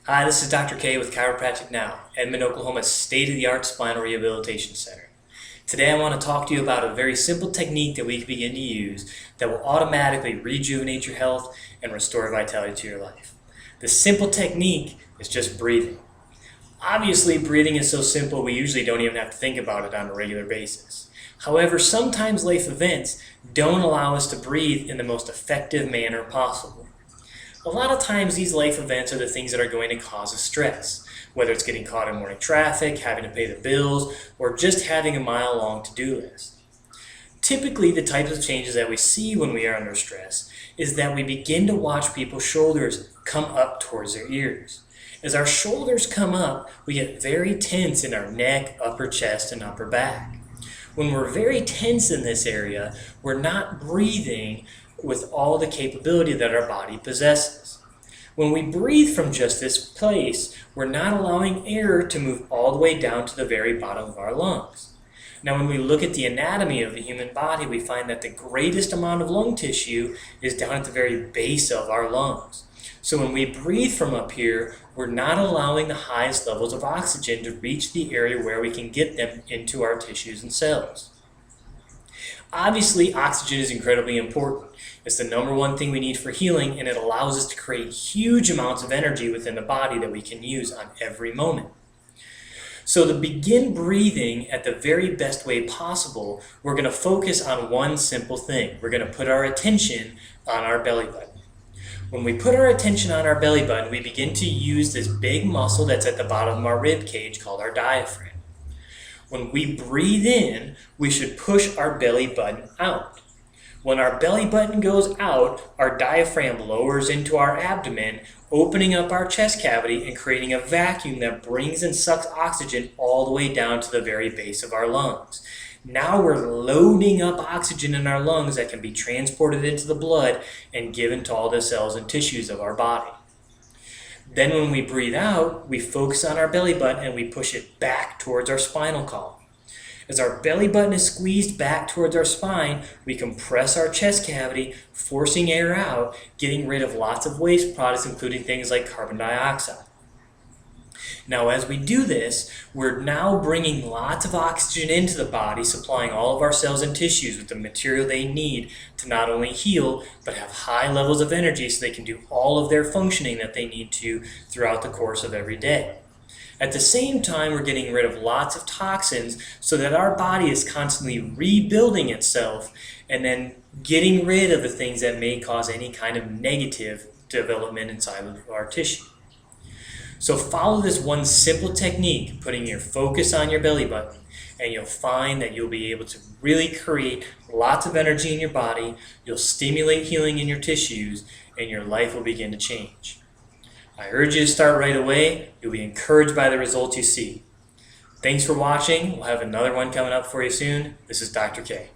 Hi, this is Dr. K with Chiropractic Now, Edmond, Oklahoma's state-of-the-art spinal rehabilitation center. Today I want to talk to you about a very simple technique that we can begin to use that will automatically rejuvenate your health and restore vitality to your life. The simple technique is just breathing. Obviously, breathing is so simple we usually don't even have to think about it on a regular basis. However, sometimes life events don't allow us to breathe in the most effective manner possible. A lot of times these life events are the things that are going to cause us stress, whether it's getting caught in morning traffic, having to pay the bills, or just having a mile-long to-do list. Typically, the types of changes that we see when we are under stress is that we begin to watch people's shoulders come up towards their ears. As our shoulders come up, we get very tense in our neck, upper chest, and upper back. When we're very tense in this area, we're not breathing with all the capability that our body possesses. When we breathe from just this place, we're not allowing air to move all the way down to the very bottom of our lungs. Now, when we look at the anatomy of the human body, we find that the greatest amount of lung tissue is down at the very base of our lungs. So when we breathe from up here, we're not allowing the highest levels of oxygen to reach the area where we can get them into our tissues and cells. Obviously, oxygen is incredibly important. It's the number one thing we need for healing, and it allows us to create huge amounts of energy within the body that we can use on every moment. So to begin breathing at the very best way possible, we're going to focus on one simple thing. We're going to put our attention on our belly button. When we put our attention on our belly button, we begin to use this big muscle that's at the bottom of our rib cage called our diaphragm. When we breathe in, we should push our belly button out. When our belly button goes out, our diaphragm lowers into our abdomen, opening up our chest cavity and creating a vacuum that brings and sucks oxygen all the way down to the very base of our lungs. Now we're loading up oxygen in our lungs that can be transported into the blood and given to all the cells and tissues of our body. Then when we breathe out, we focus on our belly button and we push it back towards our spinal column. As our belly button is squeezed back towards our spine, we compress our chest cavity, forcing air out, getting rid of lots of waste products, including things like carbon dioxide. Now, as we do this, we're now bringing lots of oxygen into the body, supplying all of our cells and tissues with the material they need to not only heal, but have high levels of energy so they can do all of their functioning that they need to throughout the course of every day. At the same time, we're getting rid of lots of toxins so that our body is constantly rebuilding itself and then getting rid of the things that may cause any kind of negative development inside of our tissue. So follow this one simple technique, putting your focus on your belly button, and you'll find that you'll be able to really create lots of energy in your body, you'll stimulate healing in your tissues, and your life will begin to change. I urge you to start right away. You'll be encouraged by the results you see. Thanks for watching. We'll have another one coming up for you soon. This is Dr. K.